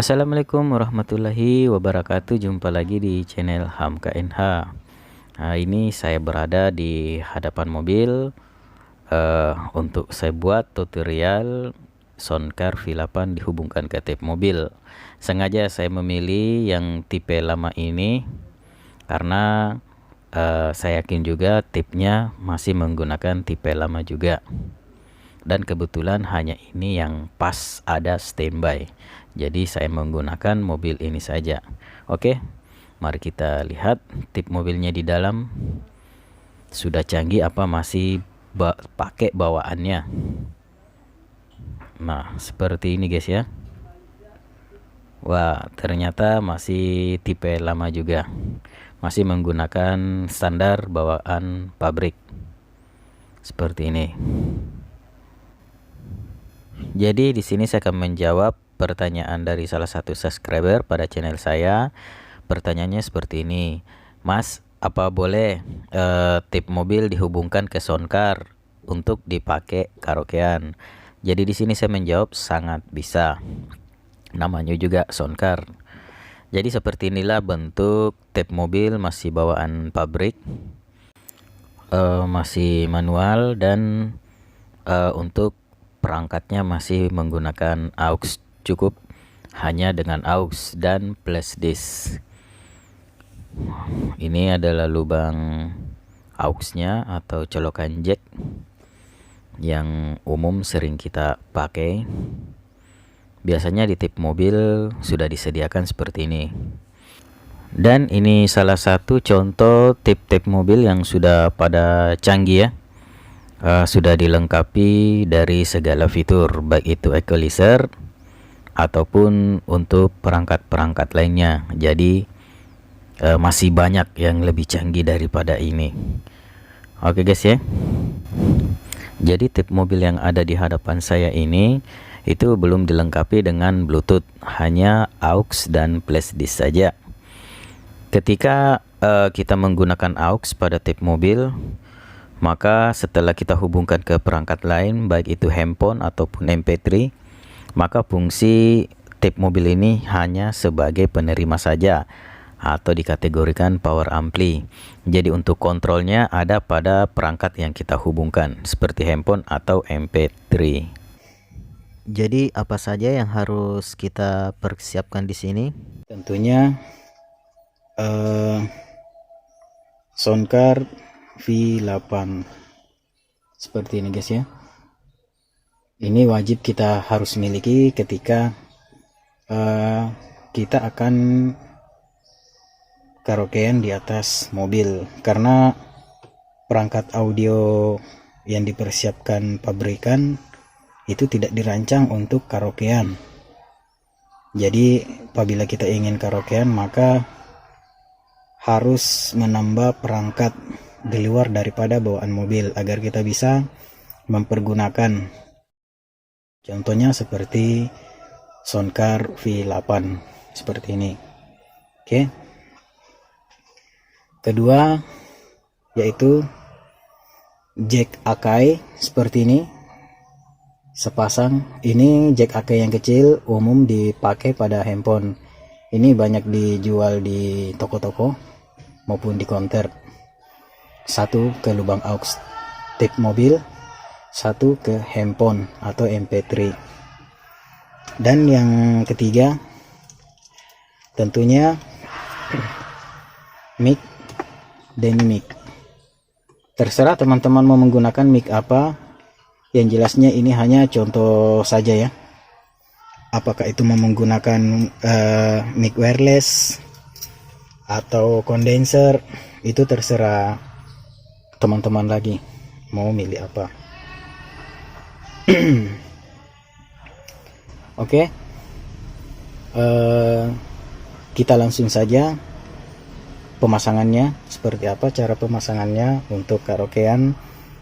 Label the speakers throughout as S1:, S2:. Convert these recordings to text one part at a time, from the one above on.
S1: Assalamualaikum warahmatullahi wabarakatuh. Jumpa lagi di channel HAMKNH. Nah, ini saya berada di hadapan mobil untuk saya buat tutorial soundcar V8 dihubungkan ke tip mobil. Sengaja saya memilih yang tipe lama ini karena saya yakin juga tipnya masih menggunakan tipe lama juga. Dan kebetulan hanya ini yang pas ada standby, jadi saya menggunakan mobil ini saja. Oke, mari kita lihat tip mobilnya di dalam sudah canggih apa masih pakai bawaannya. Nah, seperti ini guys ya. Wah, ternyata masih tipe lama juga, masih menggunakan standar bawaan pabrik seperti ini. Jadi di sini saya akan menjawab pertanyaan dari salah satu subscriber pada channel saya. Pertanyaannya seperti ini, Mas, apa boleh tip mobil dihubungkan ke soundcar untuk dipakai karaokean? Jadi di sini saya menjawab sangat bisa. Namanya juga soundcar. Jadi seperti inilah bentuk tip mobil, masih bawaan pabrik, masih manual, dan untuk perangkatnya masih menggunakan aux, cukup hanya dengan aux dan flash disk. Ini adalah lubang auxnya atau colokan jack yang umum sering kita pakai. Biasanya di tip mobil sudah disediakan seperti ini. Dan ini salah satu contoh tip-tip mobil yang sudah pada canggih ya. Sudah dilengkapi dari segala fitur, baik itu equalizer ataupun untuk perangkat-perangkat lainnya. Jadi masih banyak yang lebih canggih daripada ini. Oke guys ya. Jadi tip mobil yang ada di hadapan saya ini itu belum dilengkapi dengan Bluetooth, hanya aux dan flash disk saja. Ketika kita menggunakan aux pada tip mobil, maka setelah kita hubungkan ke perangkat lain, baik itu handphone ataupun MP3, maka fungsi tip mobil ini hanya sebagai penerima saja atau dikategorikan power ampli. Jadi untuk kontrolnya ada pada perangkat yang kita hubungkan seperti handphone atau MP3. Jadi apa saja yang harus kita persiapkan di sini? Tentunya soundcar V8 seperti ini guys ya. Ini wajib kita harus miliki ketika kita akan karaokean di atas mobil, karena perangkat audio yang dipersiapkan pabrikan itu tidak dirancang untuk karaokean. Jadi apabila kita ingin karaokean, maka harus menambah perangkat di luar daripada bawaan mobil agar kita bisa mempergunakan, contohnya seperti soundcar V8 seperti ini. Oke. Kedua yaitu jack Akai seperti ini, sepasang. Ini jack Akai yang kecil, umum dipakai pada handphone. Ini banyak dijual di toko-toko maupun di konter. Satu ke lubang aux tip mobil, satu ke handphone atau MP3. Dan yang ketiga tentunya mic dynamic. Terserah teman-teman mau menggunakan mic apa, yang jelasnya ini hanya contoh saja ya. Apakah itu mau menggunakan mic wireless atau condenser, itu terserah teman-teman lagi mau milih apa. Oke, kita langsung saja pemasangannya seperti apa, cara pemasangannya untuk karaokean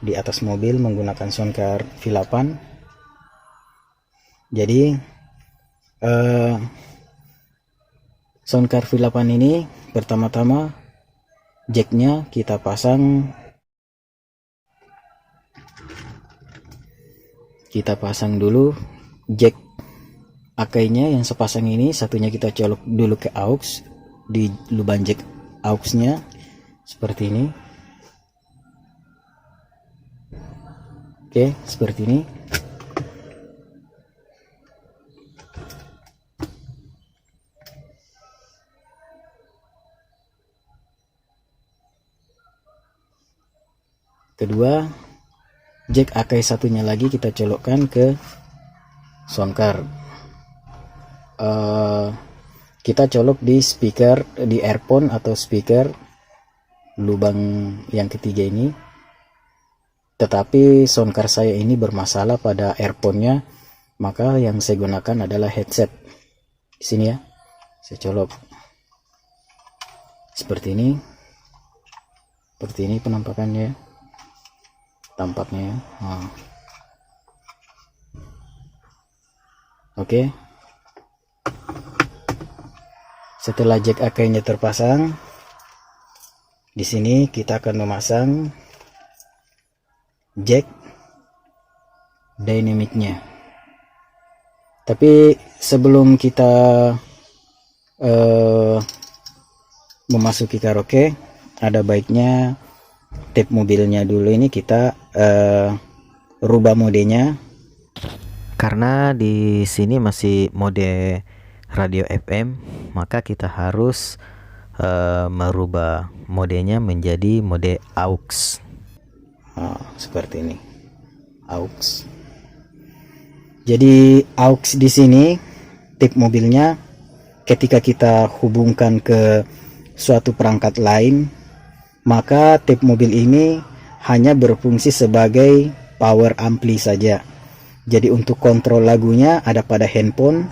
S1: di atas mobil menggunakan soundcar V8. Jadi soundcar V8 ini pertama-tama jacknya kita pasang dulu jack akainya yang sepasang ini, satunya kita colok dulu ke aux di lubang jack auxnya seperti ini. Oke, seperti ini. Kedua, jack akai satunya lagi kita colokkan ke sound card. Kita colok di speaker, di earphone atau speaker lubang yang ketiga ini. Tetapi sound card saya ini bermasalah pada earphone-nya, maka yang saya gunakan adalah headset. Di sini ya, saya colok seperti ini. Seperti ini penampakannya. Tampaknya Oke. Setelah jack akainya terpasang, di sini kita akan memasang jack dynamicnya. Tapi sebelum kita memasuki karaoke, ada baiknya tape mobilnya dulu ini kita rubah modenya, karena di sini masih mode radio FM, maka kita harus merubah modenya menjadi mode aux. Seperti ini, aux. Jadi aux di sini tape mobilnya ketika kita hubungkan ke suatu perangkat lain, maka tape mobil ini hanya berfungsi sebagai power ampli saja. Jadi untuk kontrol lagunya ada pada handphone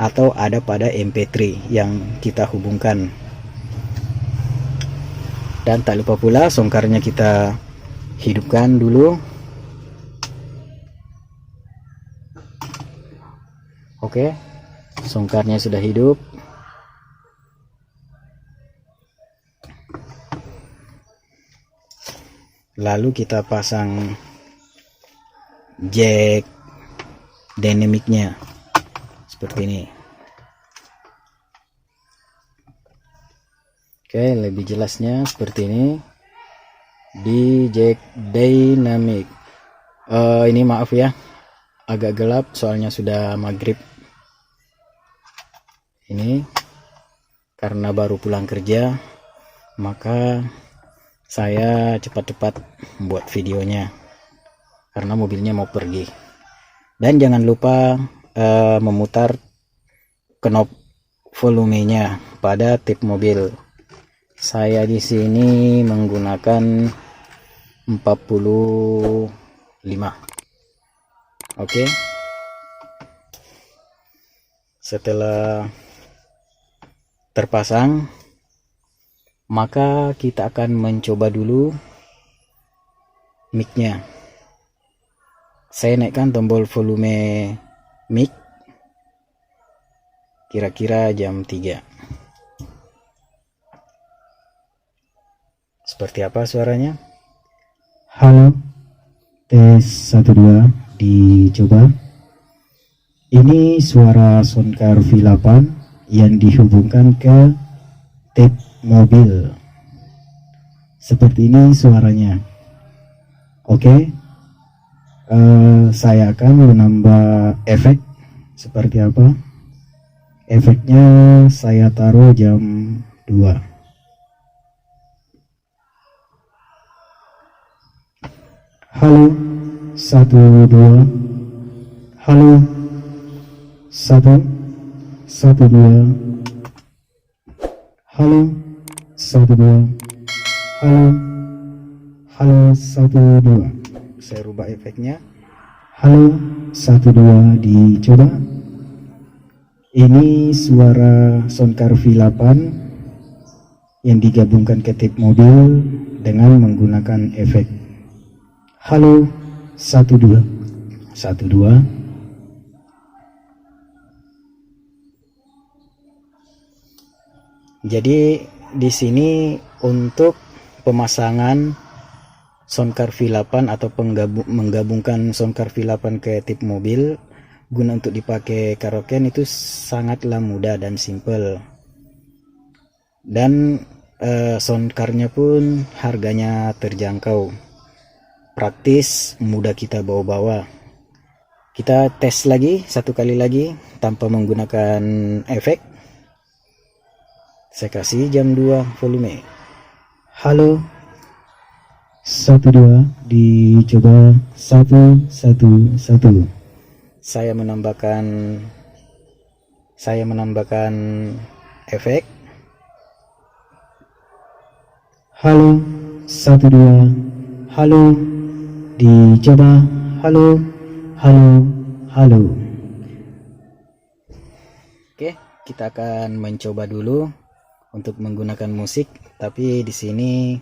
S1: atau ada pada MP3 yang kita hubungkan. Dan tak lupa pula songkarnya kita hidupkan dulu. Oke, songkarnya sudah hidup. Lalu kita pasang jack dynamicnya seperti ini. Oke, lebih jelasnya seperti ini di jack dynamic. Ini maaf ya, agak gelap soalnya sudah maghrib. Ini karena baru pulang kerja, maka saya cepat-cepat buat videonya karena mobilnya mau pergi. Dan jangan lupa memutar knob volumenya pada tape mobil. Saya di sini menggunakan 45. Oke. Setelah terpasang, maka kita akan mencoba dulu mic-nya. Saya naikkan tombol volume mic kira-kira jam 3. Seperti apa suaranya?
S2: Halo, tes 1 2 dicoba. Ini suara Soundcar V8 yang dihubungkan ke tape mobil. Seperti ini suaranya. Oke, saya akan menambah efek. Seperti apa? Efeknya saya taruh jam 2. Halo, 1 2. Halo, 1 1 2. Halo, 1 2. Halo, halo, 1 2.
S1: Saya rubah efeknya.
S2: Halo, 1 2 dicoba. Ini suara Soundcar V8 yang digabungkan ke tape mobil dengan menggunakan efek. Halo, 1 2. 1 2.
S1: Jadi di sini untuk pemasangan Soundcar V8 atau menggabungkan Soundcar V8 ke tape mobil,
S2: guna untuk dipakai karaokean itu sangatlah mudah dan simple. Dan soundcardnya pun harganya terjangkau, praktis, mudah kita bawa-bawa. Kita tes lagi satu kali lagi tanpa menggunakan efek. Saya kasih jam 2 volume. Halo 12, dicoba 111. Saya menambahkan efek. Halo 12, halo, dicoba, halo, halo. Oke, kita akan mencoba dulu untuk menggunakan musik, tapi di sini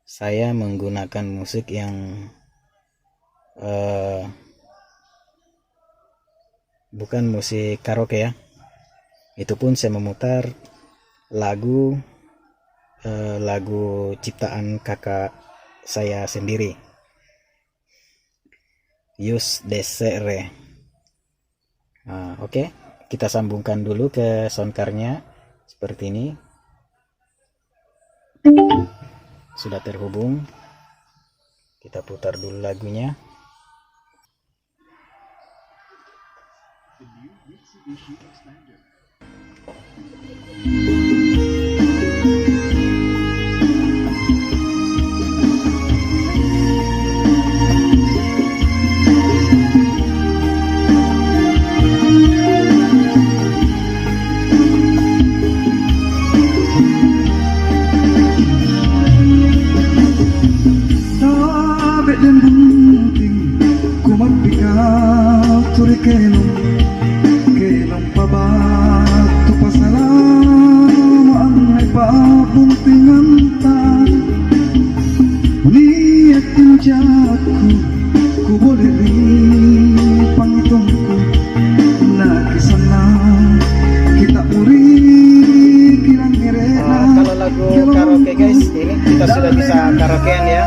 S2: saya menggunakan musik yang bukan musik karaoke ya. Itu pun saya memutar lagu ciptaan kakak saya sendiri, Yus Desere. Oke, kita sambungkan dulu ke soundcardnya seperti ini. Sudah terhubung, kita putar dulu lagunya.
S3: Kelong pabatu pasalamaan ay pabuntingan ta. Lihat tinjaku, ku boleh ripang itungku. Nakisana kita uri kilang ngerena.
S2: Kalau lagu karaoke guys, ini kita sudah bisa karaokean ya.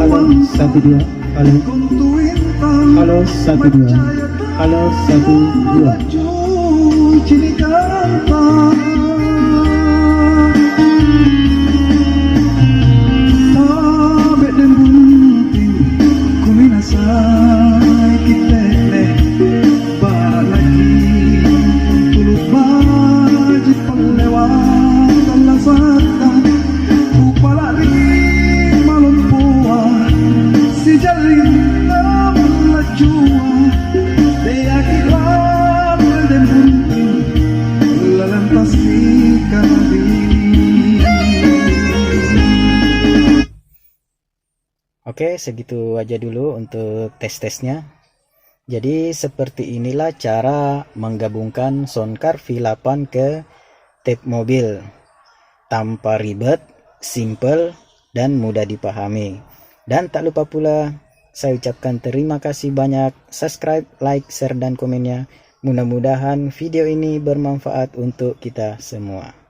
S2: Halo 12, halo, halo 12, halo 12. Oke, segitu aja dulu untuk tes-tesnya. Jadi seperti inilah cara menggabungkan soundcard V8 ke tape mobil tanpa ribet, simple, dan mudah dipahami. Dan tak lupa pula saya ucapkan terima kasih banyak. Subscribe, like, share, dan komennya. Mudah-mudahan video ini bermanfaat untuk kita semua.